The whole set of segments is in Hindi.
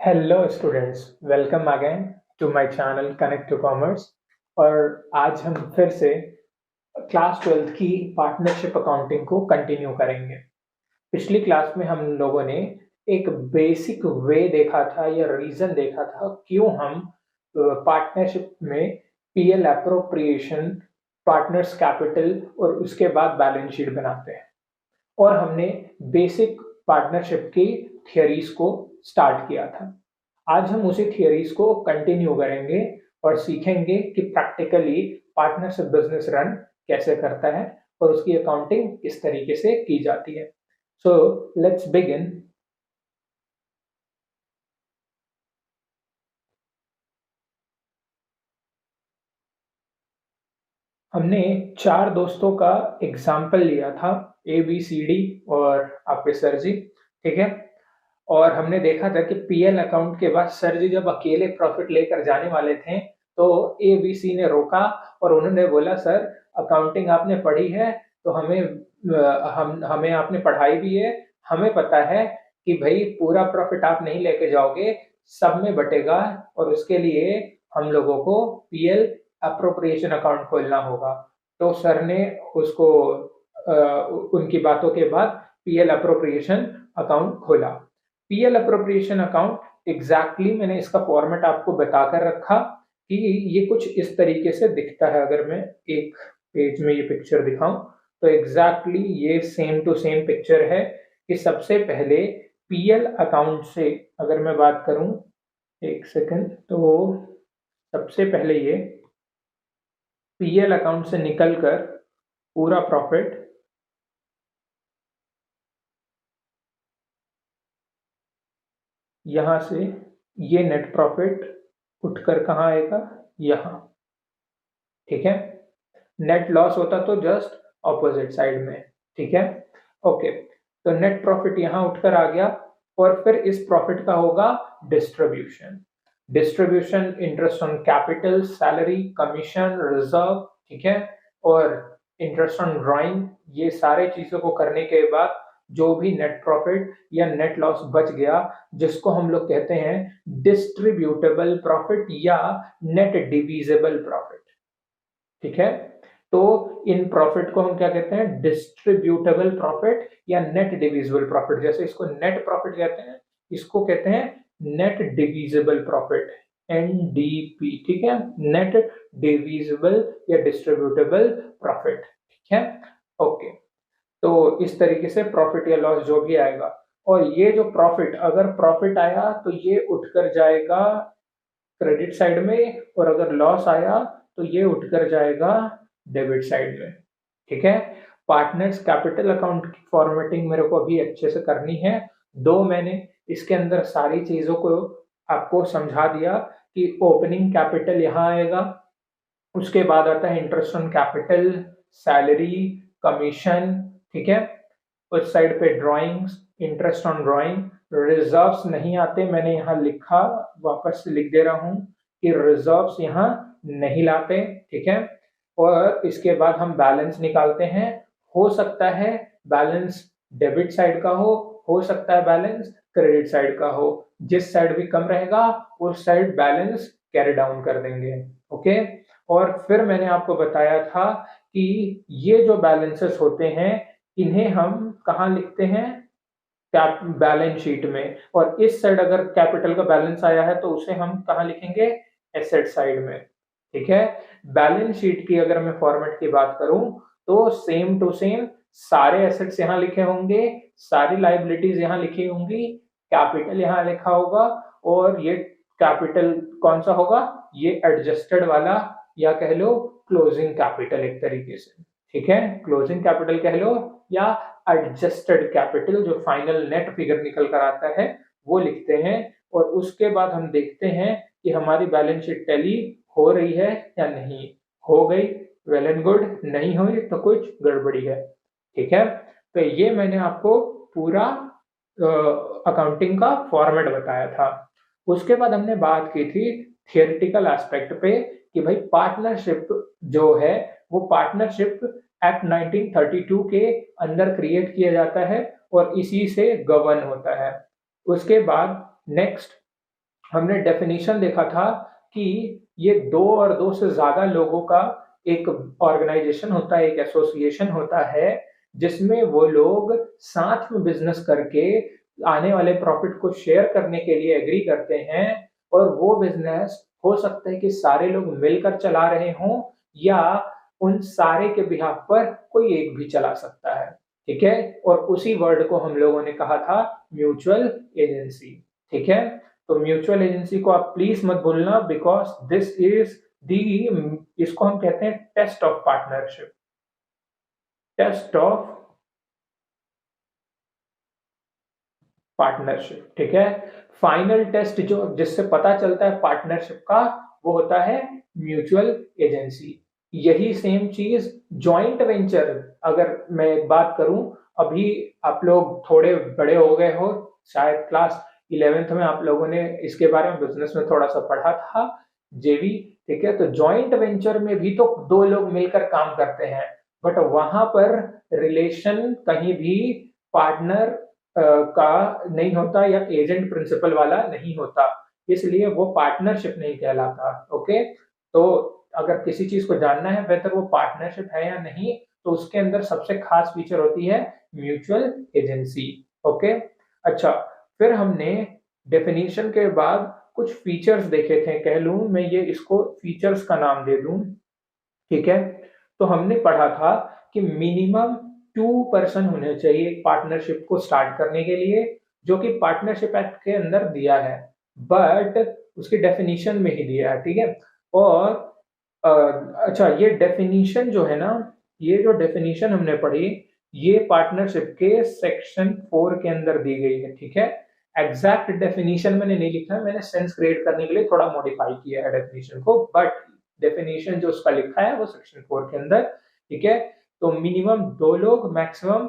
Hello students, welcome again to my channel connect to commerce. और आज हम फिर से क्लास 12th की पार्टनरशिप अकाउंटिंग को कंटिन्यू करेंगे। पिछली क्लास में हम लोगों ने एक बेसिक वे देखा था या रीजन देखा था क्यों हम पार्टनरशिप में पीएल अप्रोप्रिएशन, पार्टनर्स कैपिटल और उसके बाद बैलेंस शीट बनाते हैं। और हमने बेसिक पार्टनरशिप की थियरीज को स्टार्ट किया था। आज हम उसी थियरीज को कंटिन्यू करेंगे और सीखेंगे कि प्रैक्टिकली पार्टनरशिप बिजनेस रन कैसे करता है और उसकी अकाउंटिंग किस तरीके से की जाती है। So let's begin. हमने चार दोस्तों का एग्जाम्पल लिया था, ए बी सी डी और आपके सर जी। ठीक है। और हमने देखा था कि पीएल अकाउंट के बाद सर जी जब अकेले प्रॉफिट लेकर जाने वाले थे तो एबीसी ने रोका और उन्होंने बोला, सर अकाउंटिंग आपने पढ़ी है तो हमें आपने पढ़ाई भी है, हमें पता है कि भाई पूरा प्रॉफिट आप नहीं लेके जाओगे, सब में बटेगा और उसके लिए हम लोगों को पीएल अप्रोप्रिएशन अकाउंट खोलना होगा। तो सर ने उसको उनकी बातों के बाद पीएल अप्रोप्रिएशन अकाउंट खोला। पीएल अप्रोप्रिएशन अकाउंट एग्जैक्टली मैंने इसका फॉर्मेट आपको बताकर रखा कि ये कुछ इस तरीके से दिखता है। अगर मैं एक पेज में ये पिक्चर दिखाऊं तो एग्जैक्टली ये सेम टू सेम पिक्चर है कि सबसे पहले पीएल अकाउंट से अगर मैं बात करूं, एक सेकंड, तो सबसे पहले ये पीएल अकाउंट से निकलकर पूरा प्रॉफिट यहां से, ये नेट प्रॉफिट उठकर कहाँ आएगा, यहां। ठीक है। नेट लॉस होता तो जस्ट ऑपोजिट साइड में। ठीक है। ओके। तो नेट प्रॉफिट यहां उठकर आ गया और फिर इस प्रॉफिट का होगा distribution. Distribution interest on capital, salary, commission, reserve. ठीक है। और इंटरेस्ट ऑन ड्राइंग, ये सारे चीजों को करने के बाद जो भी नेट प्रॉफिट या नेट लॉस बच गया, जिसको हम लोग कहते हैं डिस्ट्रीब्यूटेबल प्रॉफिट या नेट डिविजिबल प्रॉफिट। ठीक है। तो इन प्रॉफिट को हम क्या कहते हैं, डिस्ट्रीब्यूटेबल प्रॉफिट या नेट डिविजिबल प्रॉफिट। जैसे इसको नेट प्रॉफिट कहते हैं, इसको कहते हैं नेट डिविजिबल प्रॉफिट, एनडीपी। ठीक है। नेट डिविजिबल या डिस्ट्रीब्यूटेबल प्रॉफिट। ठीक है। ओके। तो इस तरीके से प्रॉफिट या लॉस जो भी आएगा, और ये जो प्रॉफिट, अगर प्रॉफिट आया तो ये उठकर जाएगा क्रेडिट साइड में, और अगर लॉस आया तो ये उठकर जाएगा डेबिट साइड में। ठीक है। पार्टनर्स कैपिटल अकाउंट की फॉर्मेटिंग मेरे को अभी अच्छे से करनी है। दो मैंने इसके अंदर सारी चीजों को आपको समझा दिया कि ओपनिंग कैपिटल यहाँ आएगा, उसके बाद आता है interest on capital, salary, commission. ठीक है। उस साइड पे drawings, interest on drawing, reserves नहीं आते, मैंने यहाँ लिखा, वापस से लिख दे रहा हूँ कि रिजर्व्स यहाँ नहीं लाते। ठीक है। और इसके बाद हम बैलेंस निकालते हैं। हो सकता है बैलेंस डेबिट साइड का हो सकता है बैलेंस क्रेडिट साइड का हो। जिस साइड भी कम रहेगा उस साइड बैलेंस कैरी डाउन कर देंगे। ओके। और फिर मैंने आपको बताया था कि ये जो बैलेंसेस होते हैं इन्हें हम कहाँ लिखते हैं, बैलेंस शीट में। और इस साइड अगर कैपिटल का बैलेंस आया है तो उसे हम कहाँ लिखेंगे, एसेट साइड में। ठीक है। बैलेंस शीट की अगर मैं फॉर्मेट की बात करूं तो सेम टू सेम सारे एसेट्स यहाँ लिखे होंगे, सारी लाइबिलिटीज यहाँ लिखी होंगी, कैपिटल यहाँ लिखा होगा, और ये कैपिटल कौन सा होगा, ये एडजस्टेड वाला या कह लो क्लोजिंग कैपिटल एक तरीके से। ठीक है। क्लोजिंग कैपिटल कह लो या एडजस्टेड कैपिटल, जो फाइनल नेट फिगर निकल कर आता है वो लिखते हैं। और उसके बाद हम देखते हैं कि हमारी बैलेंस शीट टैली हो रही है या नहीं। हो गई, वेल एंड गुड, नहीं हुई तो कुछ गड़बड़ी है। ठीक है। तो ये मैंने आपको पूरा अकाउंटिंग का फॉर्मेट बताया था। उसके बाद हमने बात की थी थियोरेटिकल एस्पेक्ट पे कि भाई पार्टनरशिप जो है वो पार्टनरशिप एक्ट 1932 के अंदर क्रिएट किया जाता है और इसी से गवर्न होता है। उसके बाद नेक्स्ट हमने डेफिनेशन देखा था कि ये 2 और 2 से ज़्यादा लोगों का एक ऑर्गेनाइजेशन होता है, एक एसोसिएशन होता है, जिसमें वो लोग साथ में बिज़नेस करके आने वाले प्रॉफ़िट को शेयर करने के लिए एग्री करते हैं और वो बिज़नेस हो सकता है कि सारे लोग मिलकर चला रहे हों या उन सारे के बिहाफ़ पर कोई एक भी चला सकता है, ठीक है? और उसी वर्ड को हम लोगों ने कहा था म्यूचुअल एजेंसी, ठीक है? तो म्यूचुअल एजेंसी को आप प्लीज मत भूलना बिकॉज दिस इज दी इसको हम कहते हैं test of partnership, test of partnership, ठीक है। फाइनल टेस्ट जो जिससे पता चलता है पार्टनरशिप का वो होता है म्यूचुअल एजेंसी। यही सेम चीज जॉइंट वेंचर, अगर मैं एक बात करूं, अभी आप लोग थोड़े बड़े हो गए हो, शायद क्लास 11th में आप लोगों ने इसके बारे में बिजनेस में थोड़ा सा पढ़ा था, जेवी, ठीक है। तो जॉइंट वेंचर में भी तो 2 लोग मिलकर काम करते हैं, बट वहां पर रिलेशन कहीं भी पार्टनर का नहीं होता या एजेंट प्रिंसिपल वाला नहीं होता, इसलिए वो पार्टनरशिप नहीं कहलाता। ओके, तो अगर किसी चीज को जानना है वेदर वो पार्टनरशिप है या नहीं, तो उसके अंदर सबसे खास फीचर होती है म्यूचुअल एजेंसी। ओके, अच्छा, फिर हमने डेफिनेशन के बाद कुछ फीचर्स देखे थे, कह लूं मैं ये इसको फीचर्स का नाम दे दूं, ठीक है। तो हमने पढ़ा था कि मिनिमम 2 पर्सन होने चाहिए एक पार्टनरशिप को स्टार्ट करने के लिए, जो कि पार्टनरशिप एक्ट के अंदर दिया है, बट उसकी डेफिनेशन में ही दिया है, ठीक है। और अ, अच्छा, ये डेफिनेशन जो है ना, ये जो डेफिनेशन हमने पढ़ी, ये पार्टनरशिप के सेक्शन 4 के अंदर दी गई है, ठीक है। एग्जैक्ट डेफिनेशन मैंने नहीं लिखा है, मैंने सेंस क्रिएट करने के लिए थोड़ा मॉडिफाई किया है डेफिनेशन को, बट डेफिनेशन जो उसका लिखा है वो सेक्शन 4 के अंदर, ठीक है। तो मिनिमम 2 लोग, मैक्सिमम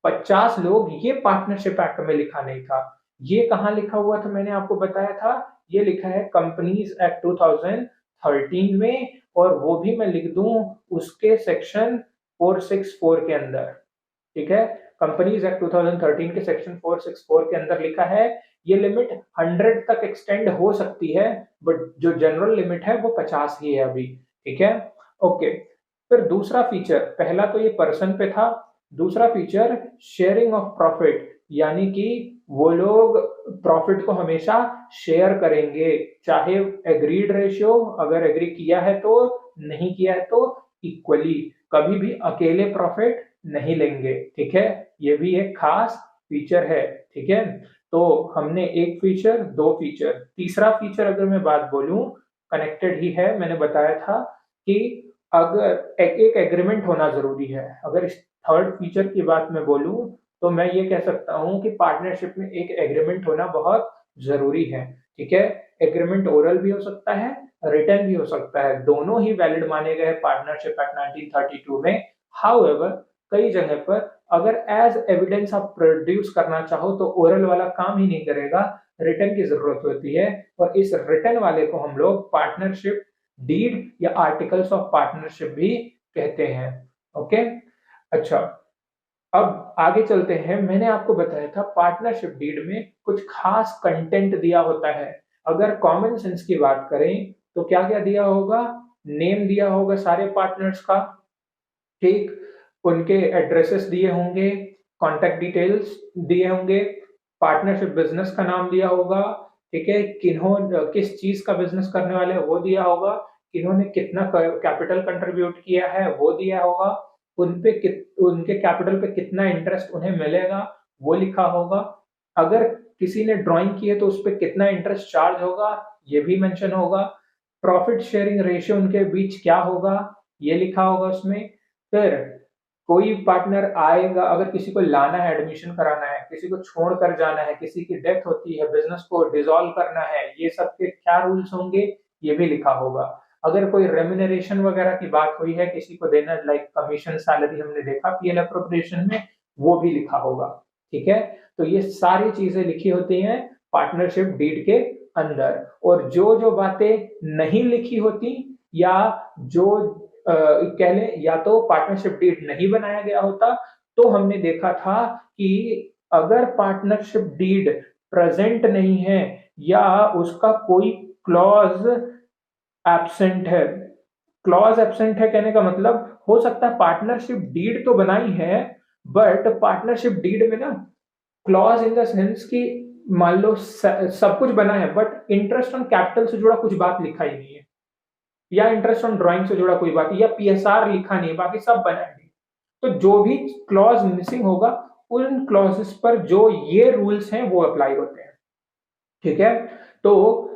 50 लोग, ये पार्टनरशिप एक्ट में लिखा नहीं था। ये कहाँ लिखा हुआ था मैंने आपको बताया था, ये लिखा है कंपनीज एक्ट 2013 में, और वो भी मैं लिख दूं उसके सेक्शन 464 के अंदर, ठीक है। कंपनीज एक्ट 2013 के सेक्शन 464 के अंदर लिखा है ये लिमिट 100 तक एक्सटेंड हो सकती है, बट जो जनरल लिमिट है वो 50 ही है अभी, ठीक है। ओके, फिर दूसरा फीचर, पहला तो ये पर्सन पे था, दूसरा फीचर शेयरिंग ऑफ प्रॉफिट, यानी कि वो लोग प्रॉफिट को हमेशा शेयर करेंगे, चाहे एग्रीड रेशियो, अगर एग्री किया है तो, नहीं किया है तो इक्वली, कभी भी अकेले प्रॉफिट नहीं लेंगे, ठीक है। ये भी एक खास फीचर है, ठीक है। तो हमने एक फीचर, दो फीचर, तीसरा फीचर अगर मैं बात बोलूं, कनेक्टेड ही है, मैंने बताया था कि अगर एक एग्रीमेंट होना जरूरी है। अगर इस थर्ड फीचर की बात मैं बोलूं तो मैं ये कह सकता हूं कि पार्टनरशिप में एक एग्रीमेंट होना बहुत जरूरी है, ठीक है। एग्रीमेंट ओरल भी हो सकता है, रिटर्न भी हो सकता है, दोनों ही वैलिड माने गए पार्टनरशिप एक्ट 1932 में। हाउएवर, कई जगह पर अगर एज एविडेंस आप प्रोड्यूस करना चाहो तो ओरल वाला काम ही नहीं करेगा, रिटर्न की जरूरत होती है, और इस रिटर्न वाले को हम लोग पार्टनरशिप डीड या आर्टिकल्स ऑफ पार्टनरशिप भी कहते हैं। ओके, अच्छा, अब आगे चलते हैं। मैंने आपको बताया था पार्टनरशिप डीड में कुछ खास कंटेंट दिया होता है। अगर कॉमन सेंस की बात करें तो क्या क्या दिया होगा, नेम दिया होगा सारे पार्टनर्स का, ठीक, उनके एड्रेसेस दिए होंगे, कॉन्टैक्ट डिटेल्स दिए होंगे, पार्टनरशिप बिजनेस का नाम दिया होगा, ठीक है, किस चीज का बिजनेस करने वाले हैं वो दिया होगा, किन्होंने कितना कैपिटल कंट्रीब्यूट किया है वो दिया होगा, उनके कैपिटल पे कितना इंटरेस्ट उन्हें मिलेगा वो लिखा होगा, अगर किसी ने ड्राइंग की है तो उस पर कितना इंटरेस्ट चार्ज होगा ये भी मेंशन होगा, प्रॉफिट शेयरिंग रेशियो उनके बीच क्या होगा ये लिखा होगा उसमें। फिर कोई पार्टनर आएगा, अगर किसी को लाना है, एडमिशन कराना है, किसी को छोड़ कर जाना है, किसी की डेथ होती है, बिजनेस को डिसॉल्व करना है, ये सब के क्या रूल्स होंगे ये भी लिखा होगा। अगर कोई रेम्यूनरेशन वगैरह की बात हुई है, किसी को देना, लाइक कमीशन सैलरी हमने देखा पीएल अप्रोप्रिएशन में, वो भी लिखा होगा, ठीक है। तो ये सारी चीजें लिखी होती हैं पार्टनरशिप डीड के अंदर, और जो जो बातें नहीं लिखी होती या जो कह लें, या तो पार्टनरशिप डीड नहीं बनाया गया होता, तो हमने देखा था कि अगर पार्टनरशिप डीड प्रेजेंट नहीं है या उसका कोई क्लॉज एब्सेंट है। क्लॉज एब्सेंट है कहने का मतलब हो सकता है पार्टनरशिप डीड तो बनाई है, बट पार्टनरशिप डीड में ना क्लॉज इन द सेंस कि मान लो सब कुछ बना है बट इंटरेस्ट ऑन कैपिटल से जुड़ा कुछ बात लिखा ही नहीं है, या इंटरेस्ट ऑन ड्राइंग से जुड़ा कोई बात, या पीएसआर लिखा नहीं है, बाकी सब बना है। तो जो भी क्लॉज मिसिंग होगा उन क्लॉजेस पर जो ये रूल्स हैं वो अप्लाई होते हैं। ठीक है, तो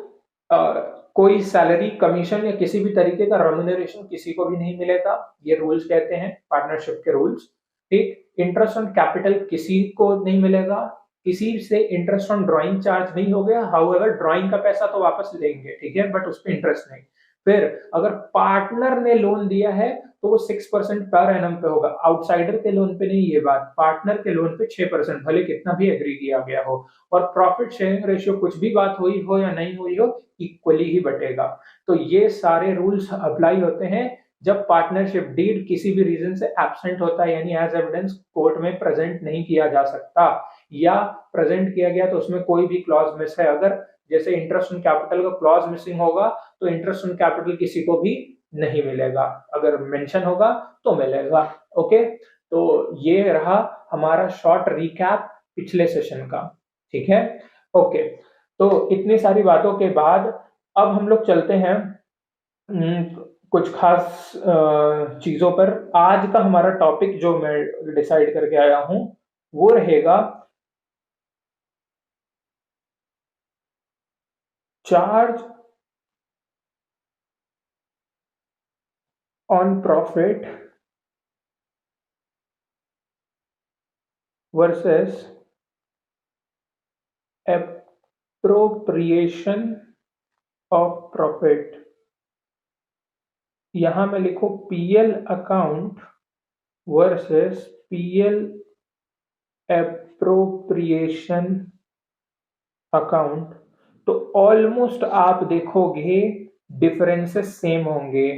कोई सैलरी, कमीशन या किसी भी तरीके का रेम्युनरेशन किसी को भी नहीं मिलेगा, ये रूल्स कहते हैं पार्टनरशिप के रूल्स। ठीक, इंटरेस्ट ऑन कैपिटल किसी को नहीं मिलेगा, किसी से इंटरेस्ट ऑन ड्राइंग चार्ज नहीं हो गया, हाउएवर ड्राइंग का पैसा तो वापस लेंगे, ठीक है, बट उस पर इंटरेस्ट नहीं। फिर अगर पार्टनर ने लोन दिया है तो वो 6% पर एनम पे होगा, आउटसाइडर के लोन पे नहीं, ये बात पार्टनर के लोन पे 6%, भले कितना भी एग्री किया गया हो। और प्रॉफिट शेयरिंग रेशियो कुछ भी बात हुई हो या नहीं हुई हो, इक्वली ही बटेगा। तो ये सारे रूल्स अप्लाई होते हैं जब पार्टनरशिप डीड किसी भी रीजन से एब्सेंट होता है, यानी एज एविडेंस कोर्ट में प्रेजेंट नहीं किया जा सकता, या प्रेजेंट किया गया तो उसमें कोई भी क्लॉज मिस है। अगर जैसे इंटरेस्ट ऑन कैपिटल का क्लॉज मिसिंग होगा तो इंटरेस्ट ऑन कैपिटल किसी को भी नहीं मिलेगा, अगर मेंशन होगा तो मिलेगा। ओके, तो ये रहा हमारा शॉर्ट रिकैप पिछले सेशन का। ठीक है, ओके, तो इतनी सारी बातों के बाद अब हम लोग चलते हैं कुछ खास चीजों पर। आज का हमारा टॉपिक जो मैं डिसाइड करके आया हूं वो रहेगा charge on profit versus appropriation of profit. यहां मैं लिखूं PL account versus PL appropriation account, तो ऑलमोस्ट आप देखोगे डिफरेंसेस सेम होंगे।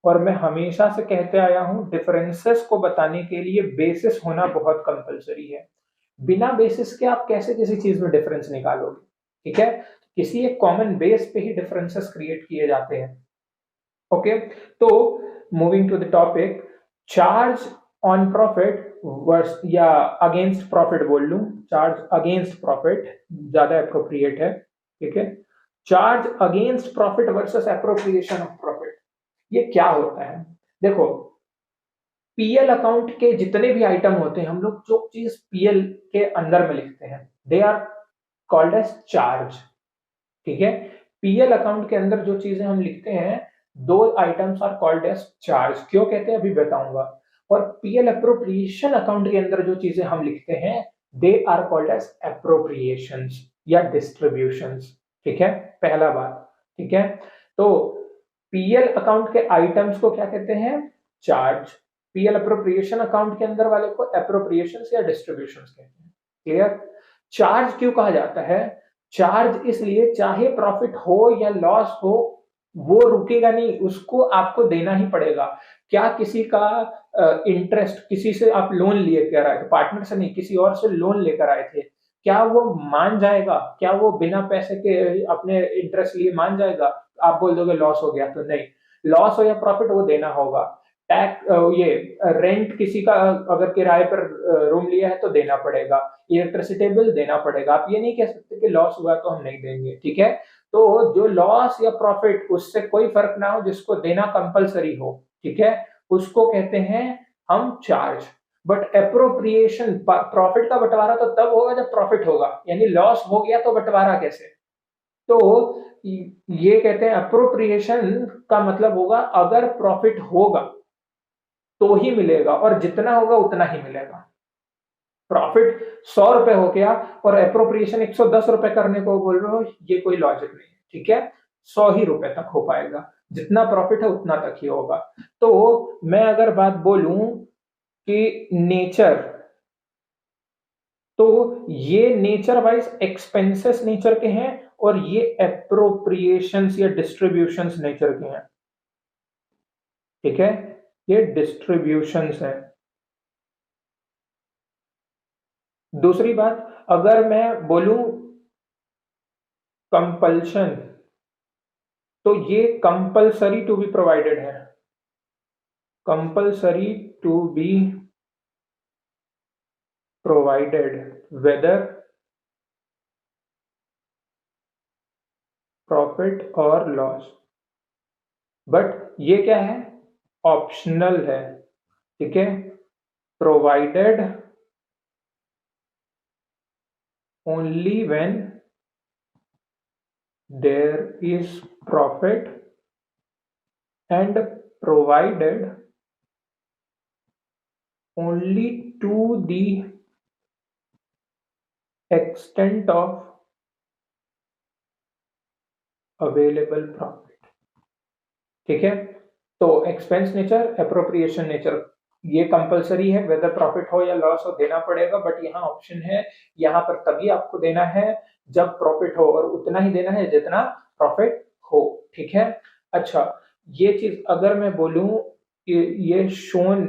और मैं हमेशा से कहते आया हूं डिफरेंसेस को बताने के लिए बेसिस होना बहुत कंपलसरी है। बिना बेसिस के आप कैसे किसी चीज में डिफरेंस निकालोगे? ठीक है, किसी एक कॉमन बेस पे ही डिफरेंसेस क्रिएट किए जाते हैं। ओके, तो moving to the topic, charge on profit versus या अगेंस्ट प्रॉफिट बोल लूं, चार्ज अगेंस्ट प्रॉफिट ज्यादा अप्रोप्रिएट है। ठीक है, charge against profit versus appropriation of profit, ये क्या होता है? देखो, पीएल अकाउंट के जितने भी आइटम होते हैं, हम लोग जो चीज पीएल के अंदर में लिखते हैं they are called as charge. ठीक है, पीएल अकाउंट के अंदर जो चीजें हम लिखते हैं, दो items are called as charge. क्यों कहते हैं अभी बताऊंगा। और पीएल अप्रोप्रिएशन अकाउंट के अंदर जो चीजें हम लिखते हैं they are called as appropriations या डिस्ट्रीब्यूशंस। ठीक है, पहला बात। ठीक है, तो पीएल अकाउंट के आइटम्स को क्या कहते हैं? चार्ज। पीएल अप्रोप्रिएशन अकाउंट के अंदर वाले को एप्रोप्रिएशंस या डिस्ट्रीब्यूशंस कहते हैं। क्लियर? चार्ज क्यों कहा जाता है? चार्ज इसलिए, चाहे प्रॉफिट हो या लॉस हो, वो रुकेगा नहीं, उसको आपको देना ही पड़ेगा। क्या किसी का इंटरेस्ट, किसी से आप लोन लेकर आए थे, पार्टनर से नहीं किसी और से लोन लेकर आए थे, क्या वो मान जाएगा? क्या वो बिना पैसे के अपने इंटरेस्ट लिए मान जाएगा? आप बोल दोगे लॉस हो गया, तो नहीं, लॉस हो या प्रॉफिट वो देना होगा। टैक्स, ये रेंट किसी का अगर किराए पर रूम लिया है तो देना पड़ेगा, इलेक्ट्रिसिटी बिल देना पड़ेगा। आप ये नहीं कह सकते कि लॉस हुआ तो हम नहीं देंगे। ठीक है, तो जो लॉस या प्रॉफिट उससे कोई फर्क ना हो, जिसको देना कंपलसरी हो, ठीक है, उसको कहते हैं हम चार्ज। बट एप्रोप्रिएशन, प्रॉफिट का बंटवारा तो तब होगा जब प्रॉफिट होगा, यानी लॉस हो गया तो बंटवारा कैसे? तो ये कहते हैं अप्रोप्रिएशन का मतलब होगा अगर प्रॉफिट होगा तो ही मिलेगा, और जितना होगा उतना ही मिलेगा। प्रॉफिट 100 रुपए हो गया और एप्रोप्रिएशन 110 रुपए करने को बोल रहे हो, ये कोई लॉजिक नहीं है। ठीक है, 100 ही रुपए तक हो पाएगा, जितना प्रॉफिट है उतना तक ही होगा। तो मैं अगर बात बोलूं कि नेचर, तो ये नेचर वाइज एक्सपेंसेस नेचर के हैं और ये एप्रोप्रिएशंस या डिस्ट्रीब्यूशंस नेचर के हैं। ठीक है, ये डिस्ट्रीब्यूशंस है। दूसरी बात, अगर मैं बोलूं कंपल्शन, तो ये कंपल्सरी टू बी प्रोवाइडेड है, compulsory to be provided whether profit और लॉस, बट ये क्या है, ऑप्शनल है, ठीक है, provided only when there is profit and provided only to the extent of available profit, ठीक है। तो एक्सपेंस नेचर, अप्रोप्रिएशन नेचर, ये कंपलसरी है, वेदर प्रॉफिट हो या लॉस हो देना पड़ेगा, बट यहाँ ऑप्शन है, यहाँ पर तभी आपको देना है जब प्रॉफिट हो, और उतना ही देना है जितना प्रॉफिट हो, ठीक है। अच्छा, ये चीज अगर मैं बोलूं कि ये शोन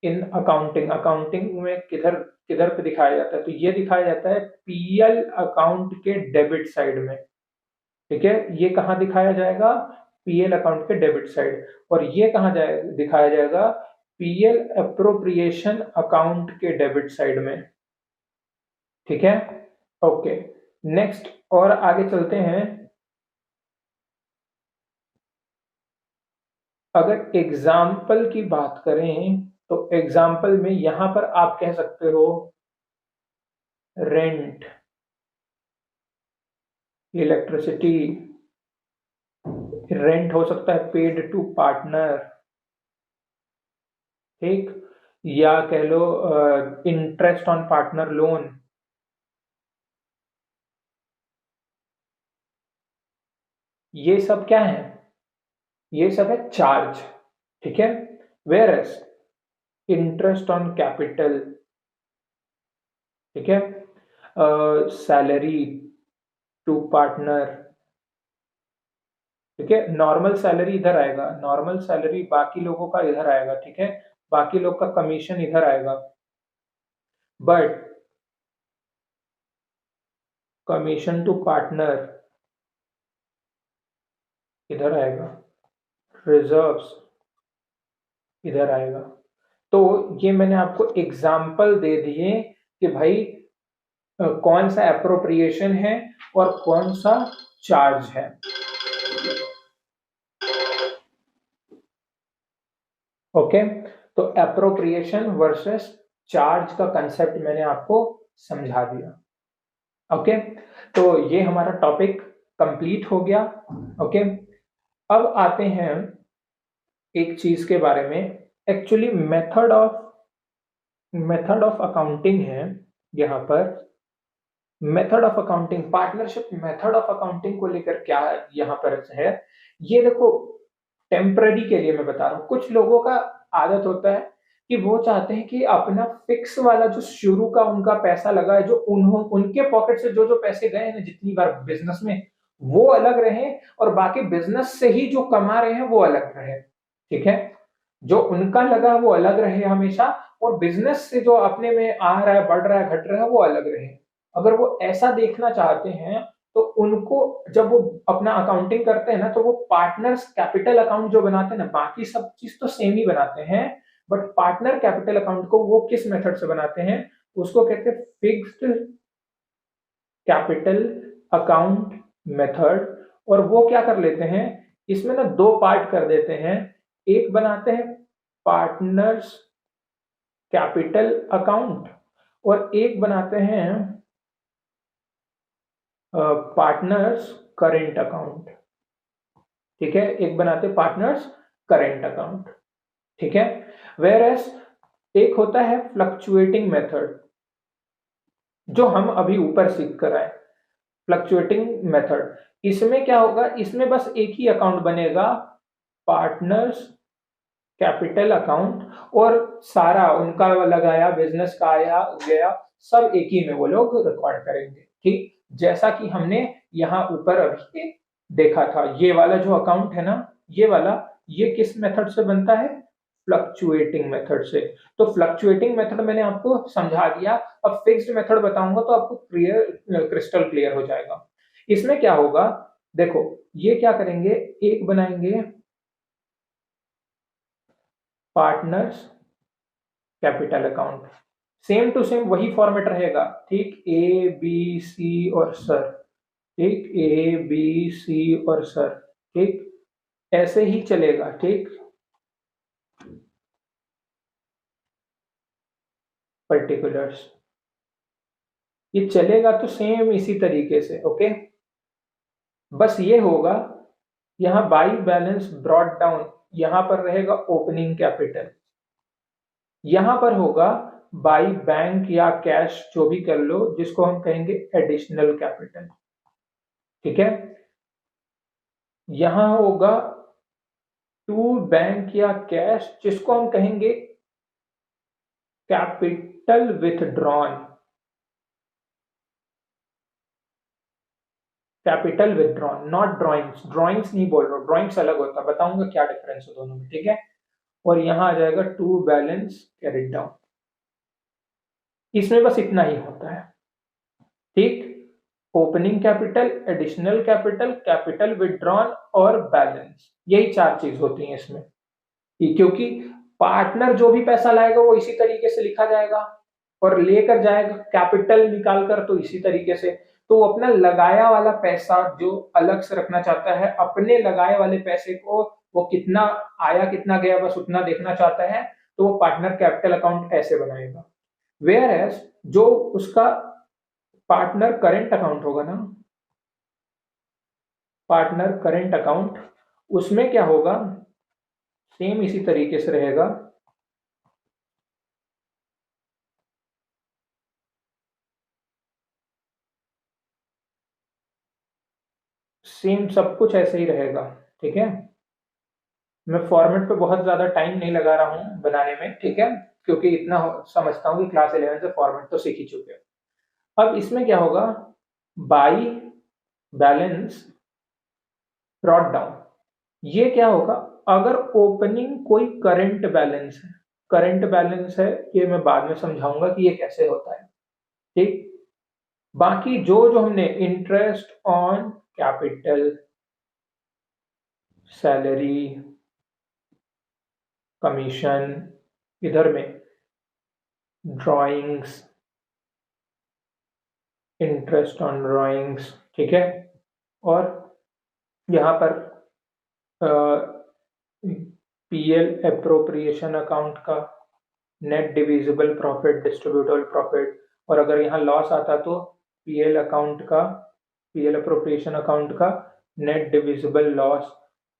इन अकाउंटिंग, अकाउंटिंग में किधर किधर पे दिखाया जाता है, तो ये दिखाया जाता है पीएल अकाउंट के डेबिट साइड में, ठीक है। ये कहाँ दिखाया जाएगा, पीएल अकाउंट के डेबिट साइड, और ये कहाँ दिखाया जाएगा, पीएल अप्रोप्रिएशन अकाउंट के डेबिट साइड में, ठीक है। ओके, नेक्स्ट और आगे चलते हैं। अगर एग्जाम्पल की बात करें तो एग्जाम्पल में यहां पर आप कह सकते हो रेंट, इलेक्ट्रिसिटी, रेंट हो सकता है पेड टू पार्टनर, ठीक, या कह लो इंटरेस्ट ऑन पार्टनर लोन, ये सब क्या है, ये सब है चार्ज, ठीक है। Whereas interest on capital, ठीक है, सैलरी टू पार्टनर, ठीक है, नॉर्मल सैलरी इधर आएगा, नॉर्मल सैलरी बाकी लोगों का इधर आएगा, ठीक है, बाकी लोग का कमीशन इधर आएगा, बट कमीशन टू पार्टनर इधर आएगा, रिजर्व्स इधर आएगा। तो ये मैंने आपको एग्जाम्पल दे दिए कि भाई कौन सा एप्रोप्रिएशन है और कौन सा चार्ज है। ओके, तो एप्रोप्रिएशन वर्सेस चार्ज का कंसेप्ट मैंने आपको समझा दिया। ओके, तो ये हमारा टॉपिक कंप्लीट हो गया। ओके, अब आते हैं एक चीज के बारे में, एक्चुअली मेथड ऑफ अकाउंटिंग है यहाँ पर। Method of accounting, partnership method of accounting को लेकर क्या यहाँ पर है, ये देखो टेम्पररी के लिए मैं बता रहा हूँ। कुछ लोगों का आदत होता है कि वो चाहते हैं कि अपना फिक्स वाला जो शुरू का उनका पैसा लगा है, जो उनके पॉकेट से जो जो पैसे गए हैं जितनी बार बिजनेस में, वो अलग रहे, और बाकी बिजनेस से ही जो कमा रहे हैं वो अलग रहे, ठीक है। जो उनका लगा वो अलग रहे हमेशा, और बिजनेस से जो अपने में आ रहा है, बढ़ रहा है, घट रहा है, वो अलग रहे। अगर वो ऐसा देखना चाहते हैं तो उनको, जब वो अपना अकाउंटिंग करते हैं ना, तो वो पार्टनर्स कैपिटल अकाउंट जो बनाते हैं ना, बाकी सब चीज तो सेम ही बनाते हैं, बट पार्टनर कैपिटल अकाउंट को वो किस मेथड से बनाते हैं, उसको कहते हैं फिक्स्ड कैपिटल अकाउंट मेथड। और वो क्या कर लेते हैं, इसमें ना दो पार्ट कर देते हैं, एक बनाते हैं पार्टनर्स कैपिटल अकाउंट, और एक बनाते हैं पार्टनर्स करेंट अकाउंट, ठीक है, एक बनाते पार्टनर्स करेंट अकाउंट, ठीक है। वेयर एज एक होता है फ्लक्चुएटिंग मेथड, जो हम अभी ऊपर सीख कर आए, फ्लक्चुएटिंग मेथड। इसमें क्या होगा, इसमें बस एक ही अकाउंट बनेगा, पार्टनर्स कैपिटल अकाउंट, और सारा उनका लगाया, बिजनेस का आया गया, सब एक ही में वो लोग रिकॉर्ड करेंगे, ठीक, जैसा कि हमने यहाँ ऊपर अभी देखा था। ये वाला जो अकाउंट है ना, ये वाला, ये किस मेथड से बनता है, फ्लक्चुएटिंग मेथड से। तो फ्लक्चुएटिंग मेथड मैंने आपको समझा दिया, अब फिक्स्ड मेथड बताऊंगा तो आपको क्रिस्टल क्लियर हो जाएगा। इसमें क्या होगा, देखो ये क्या करेंगे, एक बनाएंगे partners capital account, same to same वही फॉर्मेट रहेगा, ठीक, ए बी सी और सर, ठीक, ए बी सी और सर, ठीक, ऐसे ही चलेगा, ठीक, पर्टिकुलर्स, ये चलेगा तो सेम इसी तरीके से, ओके। बस ये होगा, यहाँ बाई बैलेंस ब्रॉट डाउन, यहां पर रहेगा ओपनिंग कैपिटल, यहां पर होगा बाई बैंक या कैश जो भी कर लो, जिसको हम कहेंगे एडिशनल कैपिटल, ठीक है। यहां होगा टू बैंक या कैश, जिसको हम कहेंगे capital withdrawn, capital withdrawn, not drawings, drawings नहीं बोल रहा हूं, ड्रॉइंग्स अलग होता है, बताऊंगा क्या डिफरेंस है दोनों में, ठीक है। और यहां आ जाएगा टू बैलेंस कैरिड डाउन, इसमें बस इतना ही होता है, ठीक, opening capital, additional capital, capital withdrawn और बैलेंस, यही चार चीज होती हैं इसमें, क्योंकि पार्टनर जो भी पैसा लाएगा वो इसी तरीके से लिखा जाएगा, और लेकर जाएगा कैपिटल निकाल कर तो इसी तरीके से, तो वो अपना लगाया वाला पैसा जो अलग से रखना चाहता है, अपने लगाए वाले पैसे को वो कितना आया कितना गया बस उतना देखना चाहता है, तो वो पार्टनर कैपिटल अकाउंट ऐसे बनाएगा। वेयर एज जो उसका पार्टनर करेंट अकाउंट होगा ना, पार्टनर करेंट अकाउंट, उसमें क्या होगा, सेम इसी तरीके से रहेगा, सेम सब कुछ ऐसे ही रहेगा, ठीक है। मैं फॉर्मेट पे बहुत ज्यादा टाइम नहीं लगा रहा हूं बनाने में, ठीक है, क्योंकि इतना समझता हूं कि क्लास 11 से फॉर्मेट तो सीख ही चुके हो। अब इसमें क्या होगा, बाई बैलेंस ब्रॉट डाउन, ये क्या होगा, अगर ओपनिंग कोई करंट बैलेंस है, करंट बैलेंस है ये मैं बाद में समझाऊंगा कि ये कैसे होता है, ठीक। बाकी जो जो हमने interest on capital, salary, commission, इधर में ड्राइंग्स, इंटरेस्ट ऑन ड्राइंग्स, ठीक है, और यहाँ पर पीएल अप्रोप्रिएशन अकाउंट का, net divisible profit, distributable profit, और अगर यहाँ लॉस आता तो पीएल अकाउंट का, पीएल अप्रोप्रिएशन अकाउंट का नेट डिविजिबल लॉस,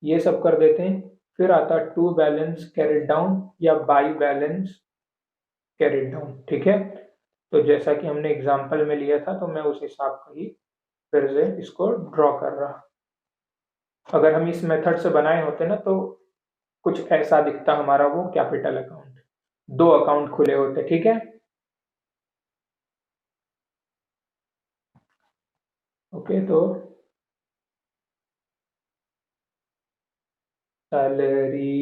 ये सब कर देते हैं। फिर आता टू बैलेंस कैरिड डाउन या बाई बैलेंस कैरिड डाउन, ठीक है। तो जैसा कि हमने एग्जांपल में लिया था तो मैं उस हिसाब का ही फिर से इसको ड्रॉ कर रहा, अगर हम इस मेथड से बनाए होते ना तो कुछ ऐसा दिखता हमारा वो कैपिटल अकाउंट, दो अकाउंट खुले होते, ठीक है। ओके, तो सैलरी,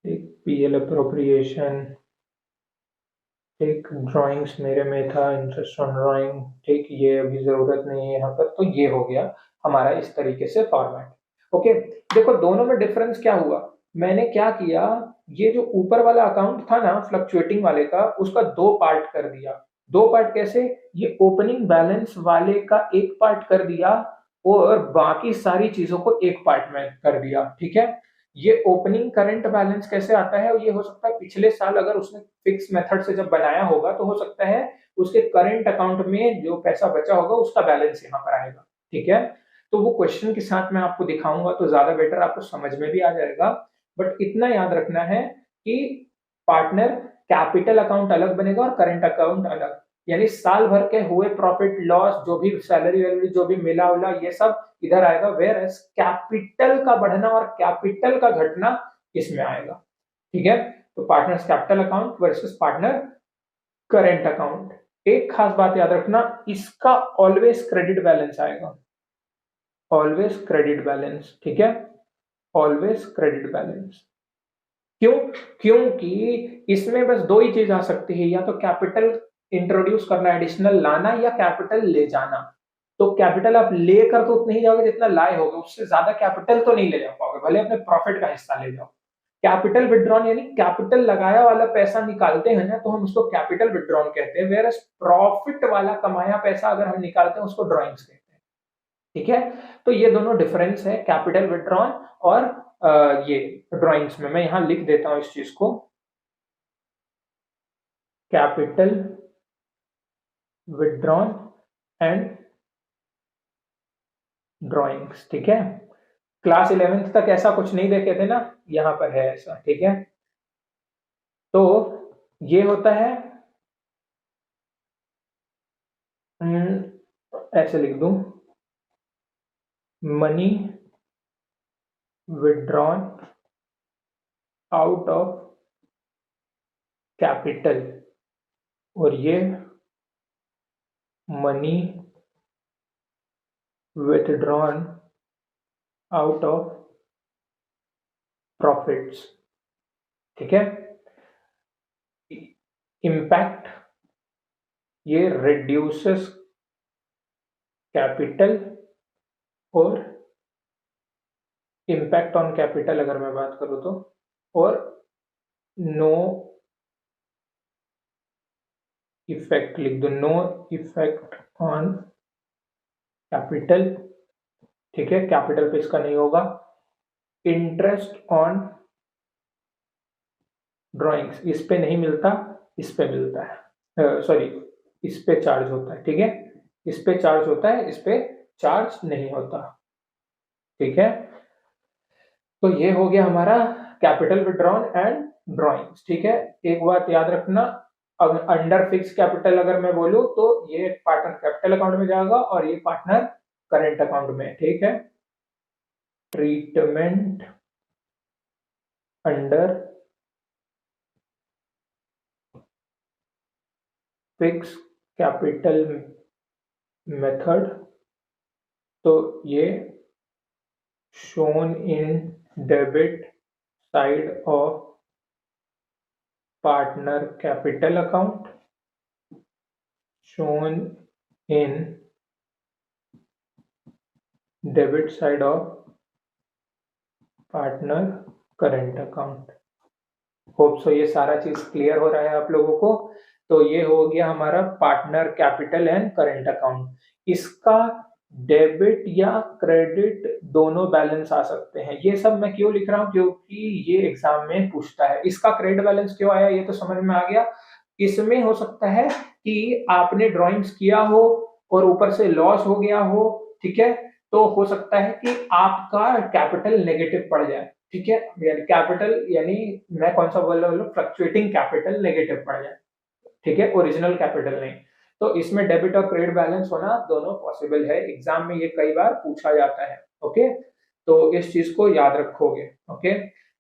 एक पीएल अप्रोप्रिएशन, एक ड्राइंग्स मेरे में था, इंटरेस्ट ऑन ड्राइंग, ठीक, ये अभी जरूरत नहीं है यहाँ पर, तो ये हो गया हमारा इस तरीके से फॉर्मेट। ओके, देखो दोनों में डिफरेंस क्या हुआ, मैंने क्या किया, ये जो ऊपर वाला अकाउंट था ना फ्लक्चुएटिंग वाले का, उसका दो पार्ट कर दिया, दो पार्ट कैसे, ये ओपनिंग बैलेंस वाले का एक पार्ट कर दिया और बाकी सारी चीजों को एक पार्ट में कर दिया, ठीक है। ये ओपनिंग करंट बैलेंस कैसे आता है, ये हो सकता है पिछले साल अगर उसने फिक्स मेथड से जब बनाया होगा तो हो सकता है उसके करंट अकाउंट में जो पैसा बचा होगा उसका बैलेंस यहाँ पर आएगा, ठीक है। तो वो क्वेश्चन के साथ मैं आपको दिखाऊंगा तो ज्यादा बेटर आपको समझ में भी आ जाएगा, बट इतना याद रखना है कि पार्टनर कैपिटल अकाउंट अलग बनेगा और करंट अकाउंट अलग, यानी साल भर के हुए प्रॉफिट लॉस जो भी सैलरी वैलरी जो भी मिला उला ये सब इधर आएगा, वेयर एज कैपिटल का बढ़ना और कैपिटल का घटना इसमें आएगा, ठीक है। तो partners capital account versus partner current account, एक खास बात याद रखना, इसका ऑलवेज क्रेडिट बैलेंस आएगा, ऑलवेज क्रेडिट बैलेंस, ठीक है, ऑलवेज क्रेडिट बैलेंस, क्यों? क्योंकि इसमें बस दो ही चीज आ सकती है, या तो कैपिटल इंट्रोड्यूस करना, एडिशनल लाना, या कैपिटल ले जाना। तो कैपिटल आप लेकर तो उतना ही जाओगे जितना लाए होगे, उससे ज्यादा कैपिटल तो नहीं ले जा पाओगे, भले अपने प्रॉफिट का हिस्सा ले जाओ। कैपिटल विड्रॉन यानी कैपिटल लगाया वाला पैसा निकालते हैं ना, तो हम उसको कैपिटल विड्रॉन कहते हैं, वेयर प्रॉफिट वाला कमाया पैसा अगर हम निकालते हैं उसको ड्रॉइंग्स कहते हैं। ठीक है, तो ये दोनों डिफरेंस है कैपिटल विड्रॉन और ये ड्रॉइंग्स में। मैं यहां लिख देता हूं इस चीज को, कैपिटल विड्रॉन एंड ड्रॉइंग्स। ठीक है, क्लास 11th तक ऐसा कुछ नहीं देखे थे ना, यहां पर है ऐसा। ठीक है, तो ये होता है, ऐसे लिख दूं, money withdrawn out of capital, और ये money withdrawn out of profits. ठीक है, इम्पैक्ट, ये रिड्यूसेस कैपिटल, और इम्पैक्ट ऑन कैपिटल अगर मैं बात करूं तो, और नो इफेक्ट लिख दो, नो इफेक्ट ऑन कैपिटल। ठीक है, कैपिटल पे इसका नहीं होगा। इंटरेस्ट ऑन ड्राइंग्स, इस पे नहीं मिलता, इस पे मिलता है, सॉरी इस पे चार्ज होता है। ठीक है, इस पे चार्ज होता है, इस पे चार्ज नहीं होता। ठीक है, तो ये हो गया हमारा कैपिटल विड्रॉन एंड ड्राइंग्स। ठीक है, एक बात याद रखना, अब अंडर फिक्स कैपिटल अगर मैं बोलूं तो ये पार्टनर कैपिटल अकाउंट में जाएगा और ये पार्टनर करेंट अकाउंट में। ठीक है, treatment under fix capital method, तो ये shown in debit side of partner capital account, shown in debit side of partner current account। Hope so ये सारा चीज क्लियर हो रहा है आप लोगों को। तो ये हो गया हमारा partner capital and current account. इसका डेबिट या क्रेडिट दोनों बैलेंस आ सकते हैं। ये सब मैं क्यों लिख रहा हूं, क्योंकि ये एग्जाम में पूछता है। इसका क्रेडिट बैलेंस क्यों आया ये तो समझ में आ गया। इसमें हो सकता है कि आपने ड्राइंग्स किया हो और ऊपर से लॉस हो गया हो, ठीक है, तो हो सकता है कि आपका कैपिटल नेगेटिव पड़ जाए। ठीक है, यानी कैपिटल, यानी मैं कौन सा बोल रहा हूँ, फ्लक्चुएटिंग कैपिटल नेगेटिव पड़ जाए। ठीक है, ओरिजिनल कैपिटल नहीं। तो इसमें डेबिट और क्रेडिट बैलेंस होना दोनों पॉसिबल है। एग्जाम में ये कई बार पूछा जाता है। ओके, तो इस चीज को याद रखोगे। ओके,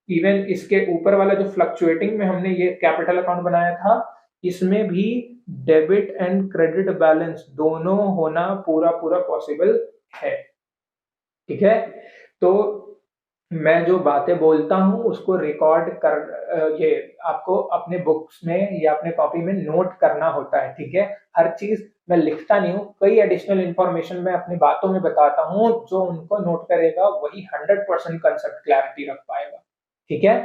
इवन इसके ऊपर वाला जो फ्लक्चुएटिंग में हमने ये कैपिटल अकाउंट बनाया था, इसमें भी डेबिट एंड क्रेडिट बैलेंस दोनों होना पूरा पूरा पॉसिबल है। ठीक है, तो मैं जो बातें बोलता हूं उसको रिकॉर्ड कर, ये आपको अपने बुक्स में या अपने कॉपी में नोट करना होता है। ठीक है, हर चीज मैं लिखता नहीं हूँ, कई एडिशनल इंफॉर्मेशन मैं अपनी बातों में बताता हूँ, जो उनको नोट करेगा वही 100% कंसेप्ट क्लैरिटी रख पाएगा। ठीक है,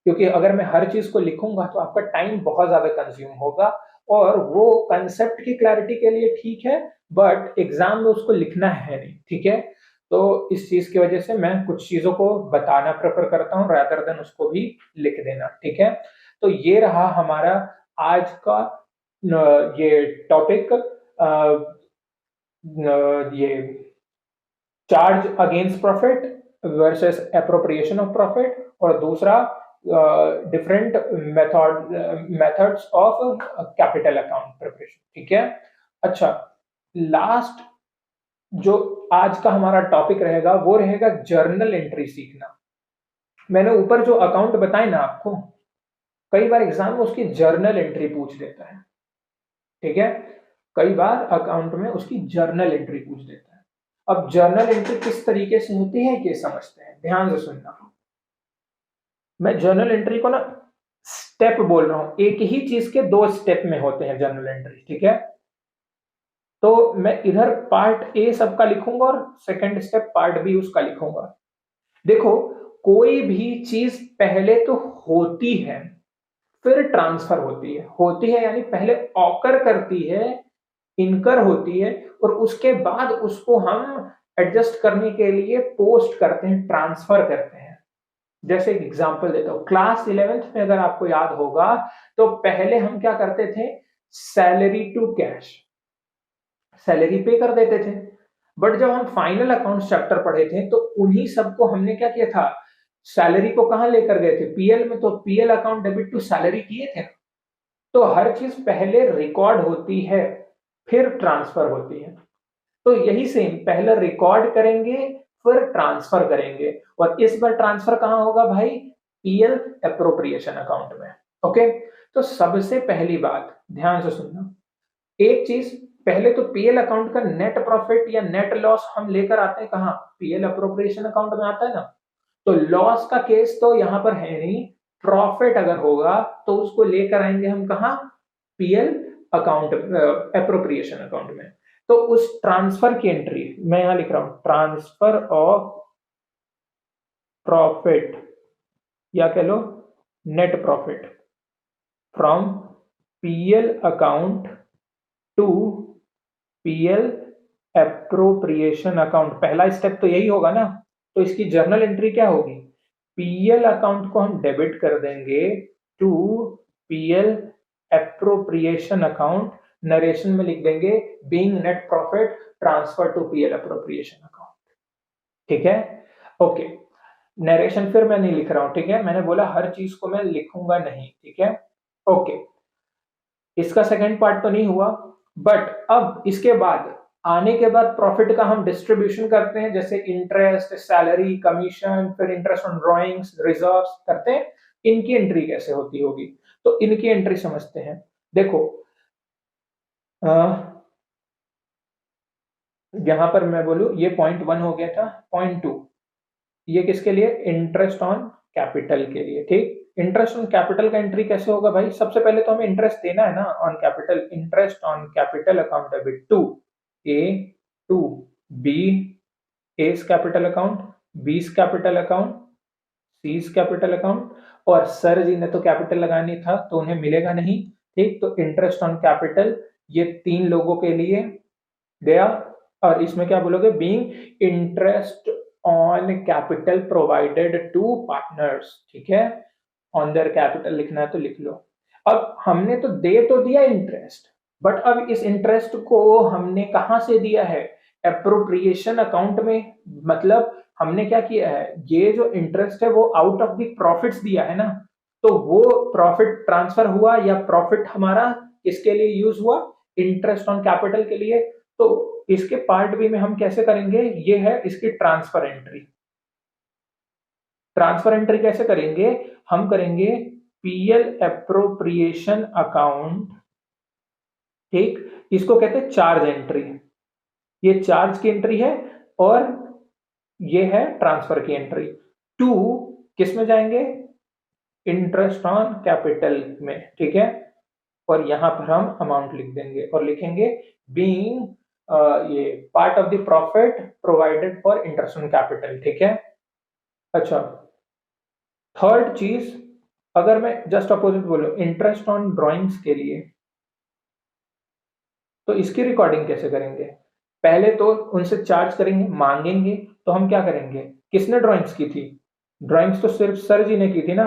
क्योंकि अगर मैं हर चीज को लिखूंगा तो आपका टाइम बहुत ज्यादा कंज्यूम होगा, और वो कंसेप्ट की क्लैरिटी के लिए ठीक है, बट एग्जाम में उसको लिखना है नहीं। ठीक है, तो इस चीज की वजह से मैं कुछ चीजों को बताना प्रेफर करता हूं रादर देन उसको भी लिख देना। ठीक है, तो ये रहा हमारा आज का ये टॉपिक, ये charge against profit versus appropriation of profit, और दूसरा different methods of capital account preparation. ठीक है, अच्छा, लास्ट जो आज का हमारा टॉपिक रहेगा वो रहेगा जर्नल एंट्री सीखना। मैंने ऊपर जो अकाउंट बताए ना आपको, कई बार एग्जाम में उसकी जर्नल एंट्री पूछ देता है। ठीक है, कई बार अकाउंट में उसकी जर्नल एंट्री पूछ देता है। अब जर्नल एंट्री किस तरीके से होती है ये समझते हैं, ध्यान से सुनना। मैं जर्नल एंट्री को ना स्टेप बोल रहा हूं, एक ही चीज के दो स्टेप में होते हैं जर्नल एंट्री, ठीक है। तो मैं इधर पार्ट ए सबका लिखूंगा और सेकंड स्टेप पार्ट बी उसका लिखूंगा। देखो, कोई भी चीज पहले तो होती है फिर ट्रांसफर होती है यानी पहले ऑकर करती है, इनकर होती है, और उसके बाद उसको हम एडजस्ट करने के लिए पोस्ट करते हैं, ट्रांसफर करते हैं। जैसे एक एग्जांपल देता हूं, क्लास 11th में अगर आपको याद होगा तो पहले हम क्या करते थे, सैलरी टू कैश, सैलरी पे कर देते थे। बट जब हम फाइनल अकाउंट चैप्टर पढ़े थे तो उन्हीं सबको हमने क्या किया था, सैलरी को कहां लेकर गए थे, पीएल में, तो PL account debit to salary किए थे। तो हर चीज पहले रिकॉर्ड होती है फिर ट्रांसफर होती है। तो यही सेम, पहले रिकॉर्ड करेंगे फिर ट्रांसफर करेंगे, और इस बार ट्रांसफर कहां होगा भाई, पीएल अप्रोप्रिएशन अकाउंट में। ओके, तो सबसे पहली बात ध्यान से सुनना, एक चीज, पहले तो पीएल अकाउंट का नेट प्रॉफिट या नेट लॉस हम लेकर आते हैं कहां, पीएल अप्रोप्रिएशन अकाउंट में आता है ना। तो लॉस का केस तो यहां पर है नहीं, प्रॉफिट अगर होगा तो उसको लेकर आएंगे हम कहां, पीएल अकाउंट, अप्रोप्रिएशन अकाउंट में। तो उस ट्रांसफर की एंट्री मैं यहां लिख रहा हूं, ट्रांसफर ऑफ प्रॉफिट या कह लो net profit from PL account to PL appropriation account, पहला स्टेप तो यही होगा ना। तो इसकी जर्नल एंट्री क्या होगी, पीएल अकाउंट को हम डेबिट कर देंगे to PL appropriation account, narration में लिख देंगे being net profit transfer to PL appropriation account, ठीक है। ओके, नरेशन फिर मैं नहीं लिख रहा हूं, ठीक है, मैंने बोला हर चीज को मैं लिखूंगा नहीं, ठीक है। ओके, इसका सेकंड पार्ट तो नहीं हुआ, बट अब इसके बाद आने के बाद प्रॉफिट का हम डिस्ट्रीब्यूशन करते हैं, जैसे इंटरेस्ट, सैलरी, कमीशन, फिर इंटरेस्ट ऑन ड्राइंग्स, रिजर्व्स करते हैं। इनकी एंट्री कैसे होती होगी, तो इनकी एंट्री समझते हैं। देखो, यहां पर मैं बोलूं ये पॉइंट 1 हो गया था, पॉइंट 2 ये किसके लिए, इंटरेस्ट ऑन कैपिटल के लिए, ठीक। इंटरेस्ट ऑन कैपिटल का एंट्री कैसे होगा भाई, सबसे पहले तो हमें इंटरेस्ट देना है ना on capital, interest on capital account debit to A, to B, A's capital account, B's capital account, C's capital account, और सर जी ने तो कैपिटल लगानी था तो उन्हें मिलेगा नहीं, ठीक। तो इंटरेस्ट ऑन कैपिटल ये तीन लोगों के लिए गया, और इसमें क्या बोलोगे, being interest on capital provided to partners, ठीक है। ऑन देयर कैपिटल लिखना है तो लिख लो। अब हमने तो दे तो दिया इंटरेस्ट, बट अब इस इंटरेस्ट को हमने कहां से दिया है, एप्रोप्रिएशन अकाउंट में। मतलब हमने क्या किया है, ये जो इंटरेस्ट है वो आउट ऑफ द प्रॉफिट्स दिया है ना, तो वो प्रॉफिट ट्रांसफर हुआ या प्रॉफिट हमारा किसके लिए यूज हुआ, इंटरेस्ट ऑन कैपिटल के लिए। तो इसके पार्ट बी में हम कैसे करेंगे, ये है इसकी ट्रांसफर एंट्री। ट्रांसफर एंट्री कैसे करेंगे, हम करेंगे पीएल एप्रोप्रिएशन अकाउंट, ठीक। इसको कहते हैं चार्ज एंट्री, ये चार्ज की एंट्री है, और ये है ट्रांसफर की एंट्री। टू किस में जाएंगे, इंटरेस्ट ऑन कैपिटल में, ठीक है। और यहां पर हम अमाउंट लिख देंगे और लिखेंगे बीइंग ये part of the profit provided for interest on capital, ठीक है। अच्छा, थर्ड चीज, अगर मैं जस्ट अपोजिट बोलूं, इंटरेस्ट ऑन ड्राइंग्स के लिए, तो इसकी रिकॉर्डिंग कैसे करेंगे, पहले तो उनसे चार्ज करेंगे, मांगेंगे, तो हम क्या करेंगे, किसने ड्राइंग्स की थी, ड्राइंग्स तो सिर्फ सर जी ने की थी ना,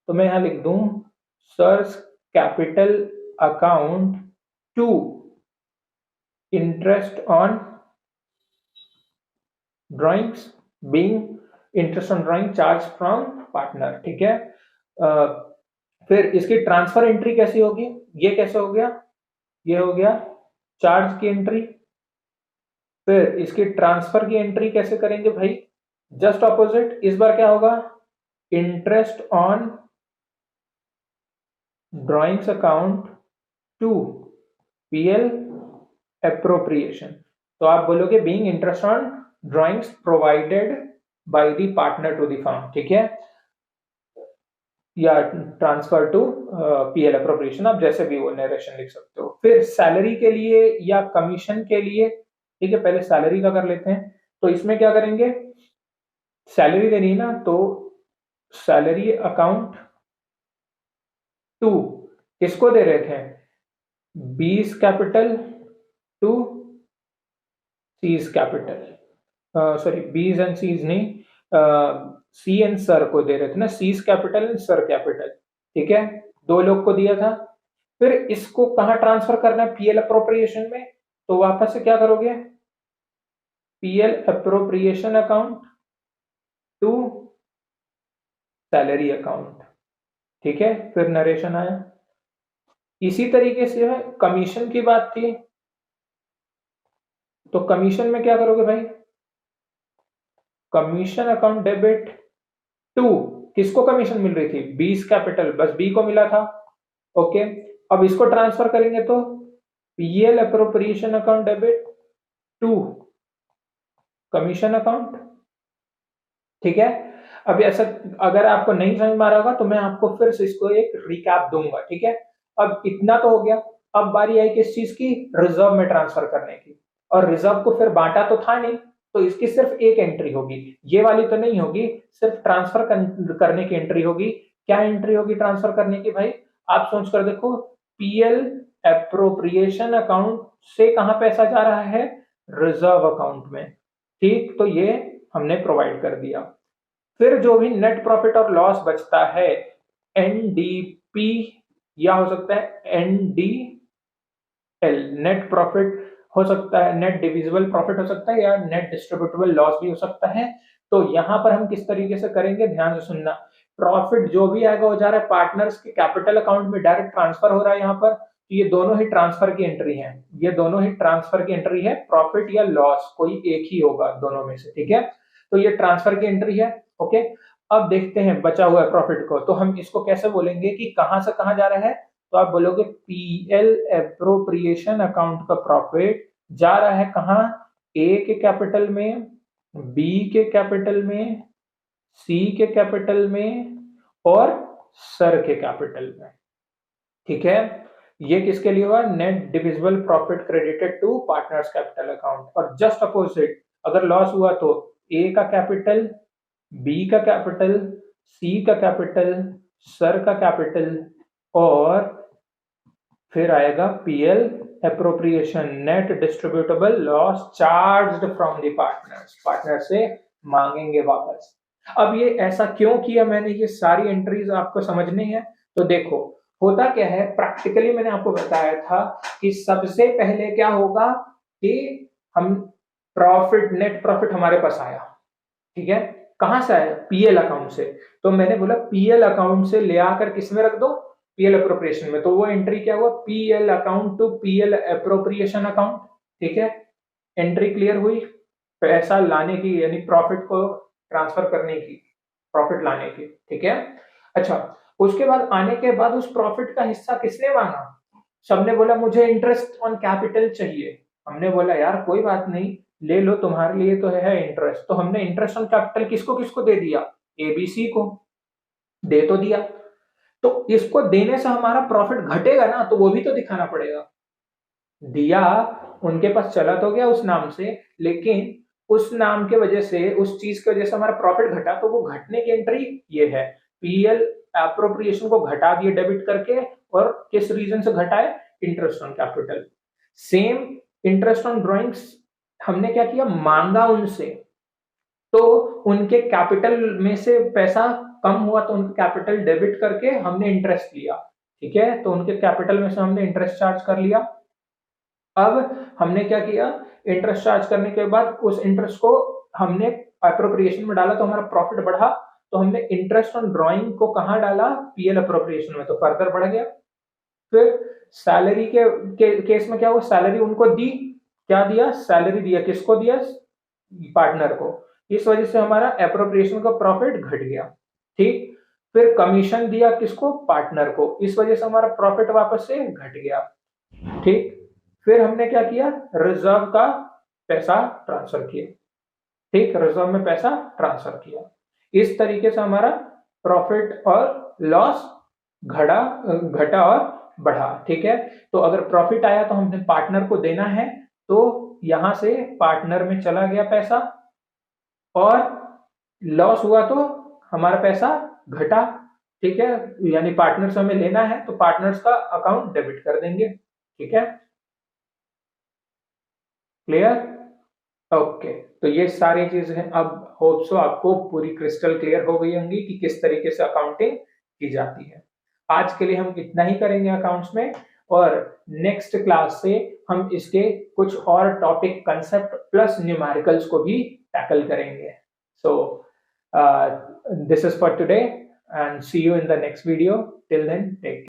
तो मैं यहां लिख दूं sir's capital account to interest on drawings being interest on drawing charge from partner, ठीक है। फिर इसकी ट्रांसफर एंट्री कैसी होगी, ये कैसे हो गया, ये हो गया चार्ज की एंट्री। फिर इसकी ट्रांसफर की एंट्री कैसे करेंगे भाई, जस्ट ऑपोजिट, इस बार क्या होगा, interest on drawings account to PL appropriation. तो आप बोलोगे being interest on drawings provided by the partner to the firm, ठीक है। या ट्रांसफर टू पीएल अप्रोप्रिएशन, आप जैसे भी वो नरेशन लिख सकते हो। फिर सैलरी के लिए या कमीशन के लिए, ठीक है, पहले सैलरी का कर लेते हैं। तो इसमें क्या करेंगे, सैलरी देनी है ना, तो सैलरी अकाउंट टू किसको दे रहे थे, B's capital to C's capital, sorry B's and C's नहीं, सी एंड सर को दे रहे थे ना, C's capital and sir capital, ठीक है, दो लोग को दिया था। फिर इसको कहां ट्रांसफर करना है, पीएल अप्रोप्रिएशन में। तो वापस से क्या करोगे, PL appropriation account to salary account, ठीक है, फिर नरेशन आया। इसी तरीके से कमीशन की बात थी, तो कमीशन में क्या करोगे भाई, कमीशन अकाउंट डेबिट टू, किसको कमीशन मिल रही थी, 20 कैपिटल, बस बी को मिला था, ओके। अब इसको ट्रांसफर करेंगे तो PL appropriation account debit to commission account, ठीक है। अब ऐसा अगर आपको नहीं समझ में आ रहा होगा तो मैं आपको फिर से इसको एक रिकैप दूंगा, ठीक है। अब इतना तो हो गया, अब बारी आई किस चीज की, रिजर्व में ट्रांसफर करने की। और रिजर्व को फिर बांटा तो था नहीं, तो इसकी सिर्फ एक एंट्री होगी, ये वाली तो नहीं होगी, सिर्फ ट्रांसफर करने की एंट्री होगी। क्या एंट्री होगी ट्रांसफर करने की भाई, आप सोच कर देखो, पीएल एप्रोप्रिएशन अकाउंट से कहां पैसा जा रहा है, रिजर्व अकाउंट में, ठीक। तो ये हमने प्रोवाइड कर दिया। फिर जो भी नेट प्रॉफिट और लॉस बचता है, एनडीपी या हो सकता है एनडीएल, नेट प्रॉफिट हो सकता है, नेट डिविजिबल प्रॉफिट हो सकता है, या नेट डिस्ट्रीब्यूटेबल लॉस भी हो सकता है। तो यहां पर हम किस तरीके से करेंगे, ध्यान से सुनना। प्रॉफिट जो भी आएगा वो जा रहा है पार्टनर्स के कैपिटल अकाउंट में, डायरेक्ट ट्रांसफर हो रहा है यहाँ पर। तो ये दोनों ही ट्रांसफर की एंट्री है, ये दोनों ही ट्रांसफर की एंट्री है, प्रॉफिट या लॉस कोई एक ही होगा दोनों में से, ठीक है। तो ये ट्रांसफर की एंट्री है, ओके। अब देखते हैं बचा हुआ प्रॉफिट को, तो हम इसको कैसे बोलेंगे कि कहां से कहां जा रहा है, तो आप बोलोगे पीएल एप्रोप्रिएशन अकाउंट का प्रॉफिट जा रहा है कहां, ए के कैपिटल में, बी के कैपिटल में, सी के कैपिटल में, और सर के कैपिटल में, ठीक है। ये किसके लिए हुआ, net divisible profit credited to partners capital account. और जस्ट अपोजिट, अगर लॉस हुआ तो ए का कैपिटल, बी का कैपिटल, सी का कैपिटल, सर का कैपिटल, और फिर आएगा PL appropriation, net distributable loss charged from the partners, partner से मांगेंगे वापस। अब ये ऐसा क्यों किया मैंने, ये सारी एंट्रीज आपको समझनी है। तो देखो होता क्या है, प्रैक्टिकली मैंने आपको बताया था कि सबसे पहले क्या होगा कि हम प्रॉफिट, नेट प्रॉफिट हमारे पास आया, ठीक है, कहां से आया, पीएल अकाउंट से। तो मैंने बोला पीएल अकाउंट से ले आकर किस में रख दो, पीएल अप्रोप्रिएशन में। तो वो एंट्री क्या हुआ, PL account to PL appropriation account, ठीक है। एंट्री क्लियर हुई, पैसा लाने की, यानी प्रॉफिट को ट्रांसफर करने की, प्रॉफिट लाने की, ठीक है। अच्छा, उसके बाद आने के बाद उस प्रॉफिट का हिस्सा किसने मांगा, सबने बोला मुझे इंटरेस्ट ऑन कैपिटल चाहिए। हमने बोला यार कोई बात नहीं, ले लो, तुम्हारे लिए तो है इंटरेस्ट। तो हमने इंटरेस्ट ऑन कैपिटल किसको किसको दे दिया, एबीसी को दे तो दिया। तो इसको देने से हमारा प्रॉफिट घटेगा ना, तो वो भी तो दिखाना पड़ेगा। दिया उनके पास चला तो गया उस नाम से, लेकिन उस नाम के वजह से, उस चीज की वजह से हमारा प्रॉफिट घटा, तो वो घटने की एंट्री ये है, पीएल एप्रोप्रिएशन को घटा दिए डेबिट करके, और किस रीजन से घटाए, interest on capital. Same interest on drawings हमने क्या किया, मांगा उनसे, तो उनके कैपिटल में से पैसा कम हुआ, तो उनके कैपिटल डेबिट करके हमने इंटरेस्ट लिया, ठीक है। तो उनके कैपिटल में से हमने इंटरेस्ट चार्ज कर लिया। अब हमने क्या किया, इंटरेस्ट चार्ज करने के बाद उस इंटरेस्ट को हमने अप्रोप्रिएशन में डाला, तो हमारा प्रॉफिट बढ़ा। तो हमने इंटरेस्ट ऑन ड्राइंग को कहां डाला, पीएल अप्रोप्रिएशन में, तो फर्दर बढ़ गया। फिर सैलरी के केस में क्या हुआ, सैलरी उनको दी, क्या दिया, सैलरी दिया, किसको दिया, पार्टनर को। इस वजह से हमारा एप्रोप्रिएशन का प्रॉफिट घट गया, ठीक। फिर कमीशन दिया किसको, पार्टनर को, इस वजह से हमारा प्रॉफिट वापस से घट गया, ठीक। फिर हमने क्या किया, रिजर्व का पैसा ट्रांसफर किया, ठीक, रिजर्व में पैसा ट्रांसफर किया। इस तरीके से हमारा प्रॉफिट और लॉस घटा और बढ़ा, ठीक है। तो अगर प्रॉफिट आया तो हमने पार्टनर को देना है, तो यहां से पार्टनर में चला गया पैसा, और लॉस हुआ तो हमारा पैसा घटा, ठीक है। यानी पार्टनर से हमें लेना है तो पार्टनर्स का अकाउंट डेबिट कर देंगे, ठीक है। क्लियर? ओके, तो ये सारी चीजें अब होप सो आपको पूरी क्रिस्टल क्लियर हो गई होंगी कि किस तरीके से अकाउंटिंग की जाती है। आज के लिए हम इतना ही करेंगे अकाउंट्स में, और नेक्स्ट क्लास से हम इसके कुछ और टॉपिक, कंसेप्ट प्लस न्यूमेरिकल्स को भी टैकल करेंगे। So this is for today and see you in the next video. Till then take care.